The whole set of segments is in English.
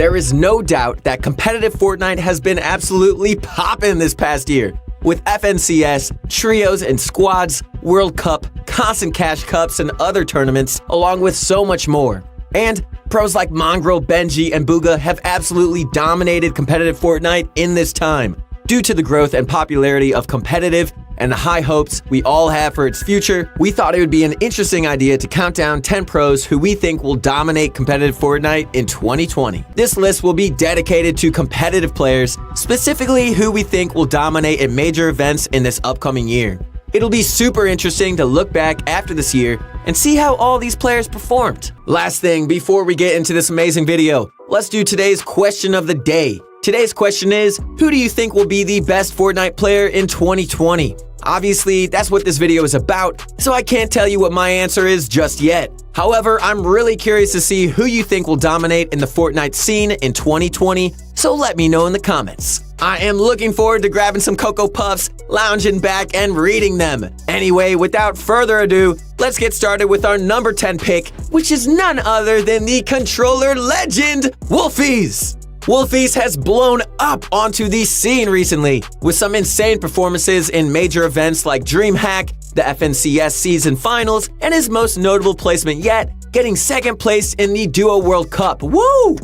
There is no doubt that competitive Fortnite has been absolutely poppin' this past year, with FNCS, trios and squads, World Cup, constant cash cups, and other tournaments, along with so much more. And pros like Mongrel, Benji, and Booga have absolutely dominated competitive Fortnite in this time. Due to the growth and popularity of competitive and the high hopes we all have for its future, we thought it would be an interesting idea to count down 10 pros who we think will dominate competitive Fortnite in 2020. This list will be dedicated to competitive players, specifically who we think will dominate at major events in this upcoming year. It'll be super interesting to look back after this year and see how all these players performed. Last thing, before we get into this amazing video, let's do today's question of the day. Today's question is, who do you think will be the best Fortnite player in 2020? Obviously, that's what this video is about, so I can't tell you what my answer is just yet. However, I'm really curious to see who you think will dominate in the Fortnite scene in 2020, so let me know in the comments. I am looking forward to grabbing some Cocoa Puffs, lounging back, and reading them. Anyway, without further ado, let's get started with our number 10 pick, which is none other than the controller legend, Wolfies. Wolfies has blown up onto the scene recently, with some insane performances in major events like DreamHack, the FNCS season finals, and his most notable placement yet, getting second place in the Duo World Cup. Woo!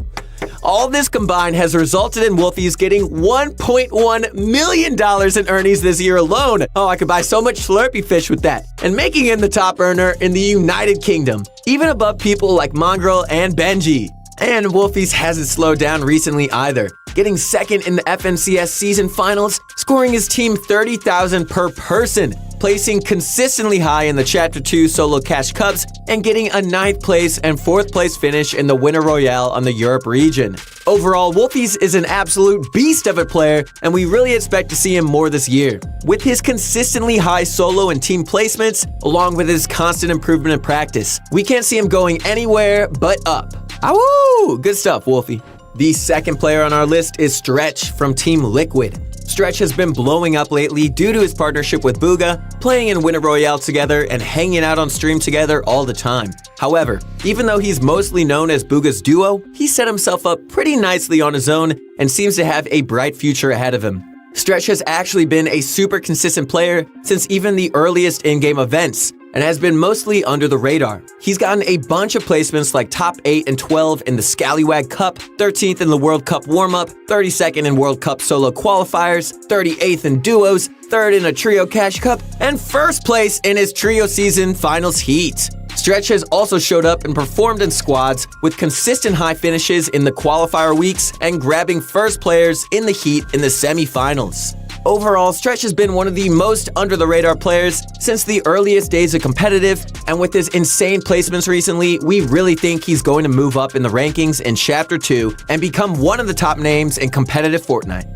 All this combined has resulted in Wolfies getting $1.1 million in earnings this year alone. Oh, I could buy so much Slurpee fish with that. And making him the top earner in the United Kingdom, even above people like Mongrel and Benji. And Wolfies hasn't slowed down recently either, getting second in the FNCS season finals, scoring his team $30,000 per person, placing consistently high in the Chapter 2 solo cash cups, and getting a 9th place and 4th place finish in the Winner Royale on the Europe region. Overall, Wolfies is an absolute beast of a player, and we really expect to see him more this year. With his consistently high solo and team placements, along with his constant improvement in practice, we can't see him going anywhere but up. Awoo! Good stuff, Wolfie. The second player on our list is Stretch from Team Liquid. Stretch has been blowing up lately due to his partnership with Booga, playing in Winner Royale together and hanging out on stream together all the time. However, even though he's mostly known as Booga's duo, he set himself up pretty nicely on his own and seems to have a bright future ahead of him. Stretch has actually been a super consistent player since even the earliest in-game events, and has been mostly under the radar. He's gotten a bunch of placements like top 8 and 12 in the Scallywag Cup, 13th in the World Cup warm-up, 32nd in World Cup solo qualifiers, 38th in duos, 3rd in a trio cash cup, and 1st place in his trio season finals heat. Stretch has also showed up and performed in squads with consistent high finishes in the qualifier weeks and grabbing first players in the heat in the semifinals. Overall, Stretch has been one of the most under-the-radar players since the earliest days of competitive, and with his insane placements recently, we really think he's going to move up in the rankings in Chapter 2 and become one of the top names in competitive Fortnite.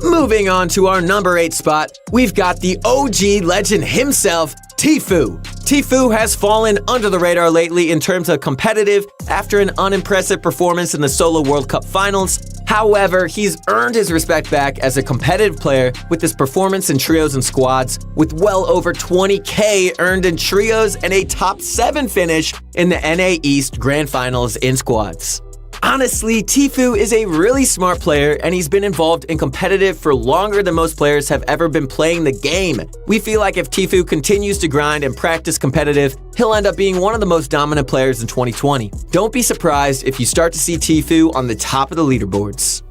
Moving on to our number 8 spot, we've got the OG legend himself, Tfue. Tfue has fallen under the radar lately in terms of competitive after an unimpressive performance in the Solo World Cup Finals. However, he's earned his respect back as a competitive player with his performance in trios and squads, with well over 20K earned in trios and a top 7 finish in the NA East Grand Finals in squads. Honestly, Tfue is a really smart player, and he's been involved in competitive for longer than most players have ever been playing the game. We feel like if Tfue continues to grind and practice competitive, he'll end up being one of the most dominant players in 2020. Don't be surprised if you start to see Tfue on the top of the leaderboards.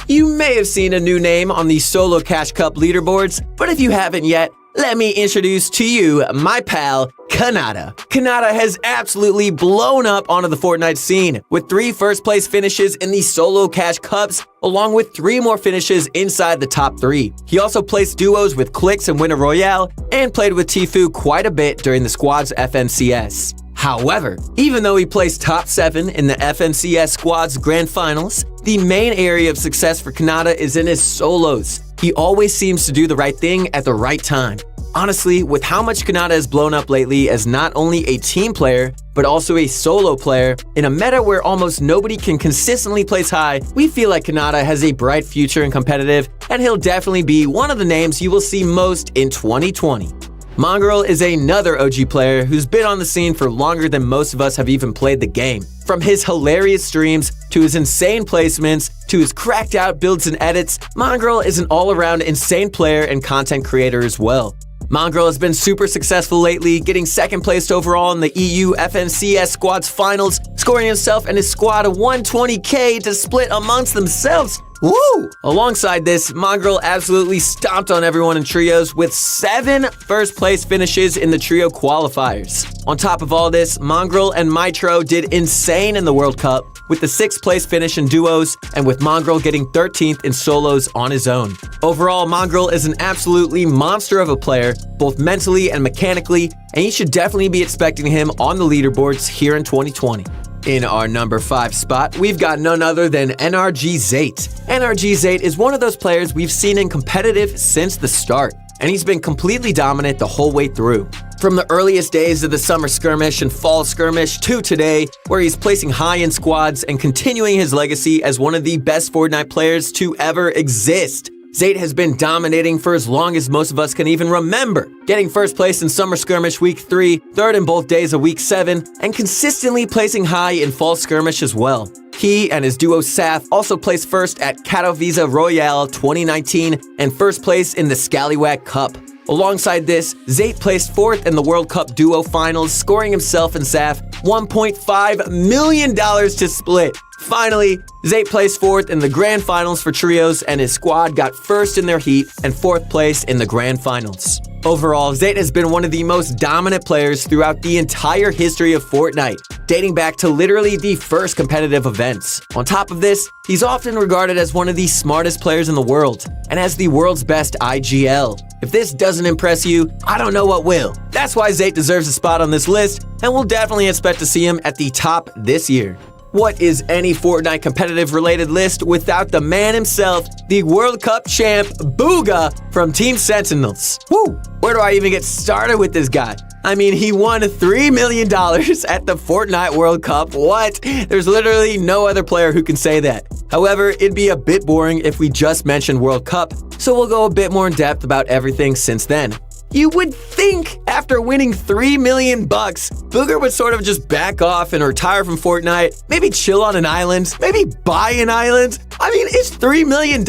You may have seen a new name on the Solo Cash Cup leaderboards, but if you haven't yet, let me introduce to you my pal, Kanata. Kanata has absolutely blown up onto the Fortnite scene, with 3 first-place finishes in the Solo Cash Cups, along with 3 more finishes inside the top 3. He also placed duos with Clix and Winner Royale, and played with Tfue quite a bit during the squad's FNCS. However, even though he placed top 7 in the FNCS squad's grand finals, the main area of success for Kanata is in his solos. He always seems to do the right thing at the right time. Honestly, with how much Kanata has blown up lately as not only a team player, but also a solo player, in a meta where almost nobody can consistently place high, we feel like Kanata has a bright future in competitive, and he'll definitely be one of the names you will see most in 2020. Mongrel is another OG player who's been on the scene for longer than most of us have even played the game. From his hilarious streams, to his insane placements, to his cracked out builds and edits, Mongrel is an all-around insane player and content creator as well. Mongrel has been super successful lately, getting second placed overall in the EU FNCS Squads Finals, scoring himself and his squad a 120k to split amongst themselves. Woo! Alongside this, Mongrel absolutely stomped on everyone in trios with 7 first-place finishes in the trio qualifiers. On top of all this, Mongrel and Mitro did insane in the World Cup, with the 6th place finish in duos, and with Mongrel getting 13th in solos on his own. Overall, Mongrel is an absolutely monster of a player, both mentally and mechanically, and you should definitely be expecting him on the leaderboards here in 2020. In our number 5 spot, we've got none other than NRG Zate. NRG Zate is one of those players we've seen in competitive since the start, and he's been completely dominant the whole way through. From the earliest days of the summer skirmish and fall skirmish to today, where he's placing high in squads and continuing his legacy as one of the best Fortnite players to ever exist. Zate has been dominating for as long as most of us can even remember, getting first place in Summer Skirmish Week 3, third in both days of Week 7, and consistently placing high in Fall Skirmish as well. He and his duo Saf also placed first at Katowice Royale 2019 and first place in the Scallywag Cup. Alongside this, Zate placed 4th in the World Cup Duo Finals, scoring himself and Saf $1.5 million to split. Finally, Zate placed 4th in the Grand Finals for trios, and his squad got 1st in their heat and 4th place in the Grand Finals. Overall, Zate has been one of the most dominant players throughout the entire history of Fortnite, dating back to literally the first competitive events. On top of this, he's often regarded as one of the smartest players in the world, and as the world's best IGL. If this doesn't impress you, I don't know what will. That's why Zate deserves a spot on this list, and we'll definitely expect to see him at the top this year. What is any Fortnite competitive related list without the man himself, the World Cup champ, Booga from Team Sentinels? Woo! Where do I even get started with this guy? I mean, he won $3 million at the Fortnite World Cup. What? There's literally no other player who can say that. However, it'd be a bit boring if we just mentioned World Cup, so we'll go a bit more in depth about everything since then. You would think after winning $3 million, Booger would sort of just back off and retire from Fortnite, maybe chill on an island, maybe buy an island. I mean, it's $3 million.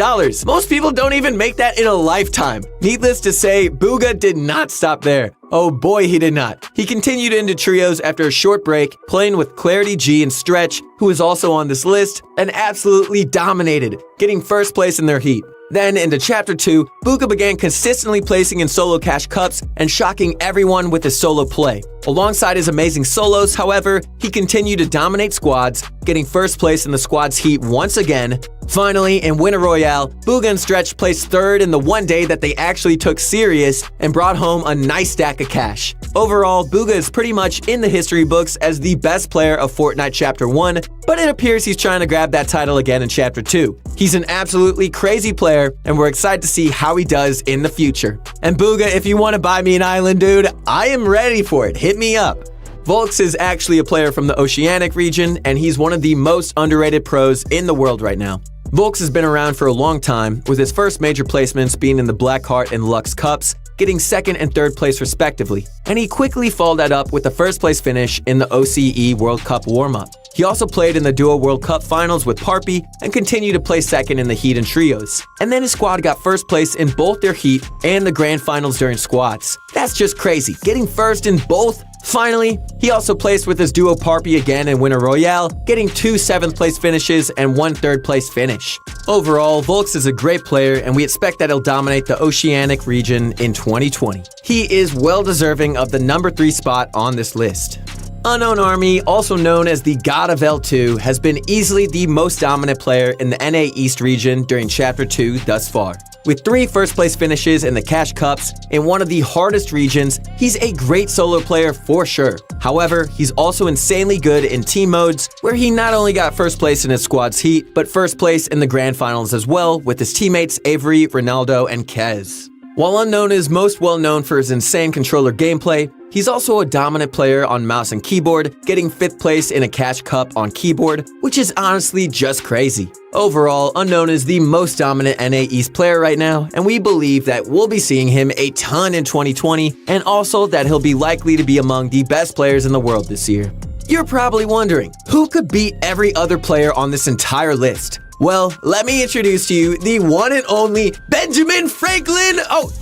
Most people don't even make that in a lifetime. Needless to say, Booga did not stop there. Oh boy, he did not. He continued into trios after a short break, playing with Clarity G and Stretch, who is also on this list, and absolutely dominated, getting first place in their heat. Then into Chapter 2, Booga began consistently placing in solo cash cups and shocking everyone with his solo play. Alongside his amazing solos, however, he continued to dominate squads, getting first place in the squad's heat once again. Finally, in Winter Royale, Booga and Stretch placed 3rd in the one day that they actually took serious and brought home a nice stack of cash. Overall, Booga is pretty much in the history books as the best player of Fortnite Chapter 1, but it appears he's trying to grab that title again in Chapter 2. He's an absolutely crazy player, and we're excited to see how he does in the future. And Booga, if you want to buy me an island, dude, I am ready for it. Hit me up. Volks is actually a player from the Oceanic region, and he's one of the most underrated pros in the world right now. Volks has been around for a long time, with his first major placements being in the Blackheart and Lux Cups, getting 2nd and 3rd place respectively, and he quickly followed that up with the 1st place finish in the OCE World Cup warm-up. He also played in the Duo World Cup Finals with Parpy and continued to play 2nd in the Heat and Trios. And then his squad got 1st place in both their Heat and the Grand Finals during squads. That's just crazy, getting 1st in both. Finally, he also placed with his duo Parpy again in Winter Royale, getting 2 7th place finishes and 1 3rd place finish. Overall, Volks is a great player, and we expect that he'll dominate the Oceanic region in 2020. He is well deserving of the number 3 spot on this list. Unknown Army, also known as the God of L2, has been easily the most dominant player in the NA East region during Chapter 2 thus far. With 3 first-place finishes in the Cash Cups in one of the hardest regions, he's a great solo player for sure. However, he's also insanely good in team modes, where he not only got first place in his squad's heat, but first place in the Grand Finals as well with his teammates Avery, Ronaldo, and Kez. While Unknown is most well known for his insane controller gameplay, He's also a dominant player on mouse and keyboard, getting 5th place in a cash cup on keyboard, which is honestly just crazy. Overall, Unknown is the most dominant NA East player right now, and we believe that we'll be seeing him a ton in 2020, and also that he'll be likely to be among the best players in the world this year. You're probably wondering, who could beat every other player on this entire list? Well, let me introduce to you the one and only Benjamin Franklin.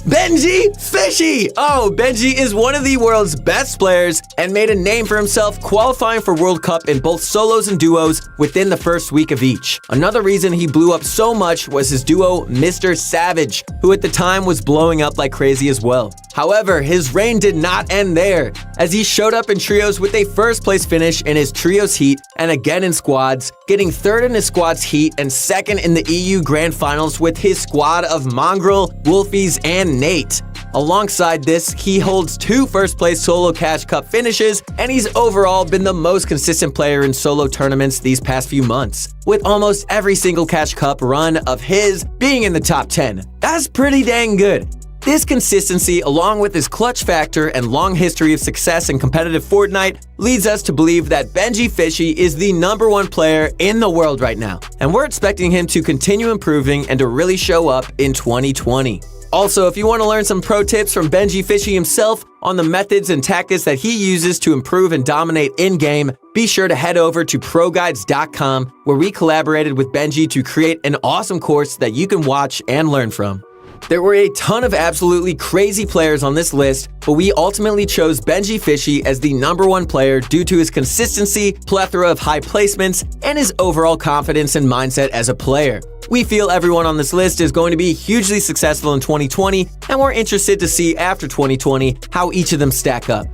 Benji Fishy. Benji is one of the world's best players and made a name for himself qualifying for World Cup in both solos and duos within the first week of each. Another reason he blew up so much was his duo, Mr. Savage, who at the time was blowing up like crazy as well. However, his reign did not end there, as he showed up in trios with a first place finish in his trios heat and again in squads, getting 3rd in his squads heat and 2nd in the EU Grand Finals with his squad of Mongrel, Wolfies, and Nate. Alongside this, he holds 2 first-place solo Cash Cup finishes, and he's overall been the most consistent player in solo tournaments these past few months, with almost every single Cash Cup run of his being in the top 10. That's pretty dang good. This consistency, along with his clutch factor and long history of success in competitive Fortnite, leads us to believe that Benji Fishy is the #1 player in the world right now, and we're expecting him to continue improving and to really show up in 2020. Also, if you want to learn some pro tips from Benji Fishy himself on the methods and tactics that he uses to improve and dominate in-game, be sure to head over to ProGuides.com, where we collaborated with Benji to create an awesome course that you can watch and learn from. There were a ton of absolutely crazy players on this list, but we ultimately chose Benji Fishy as the #1 player due to his consistency, plethora of high placements, and his overall confidence and mindset as a player. We feel everyone on this list is going to be hugely successful in 2020, and we're interested to see after 2020 how each of them stack up.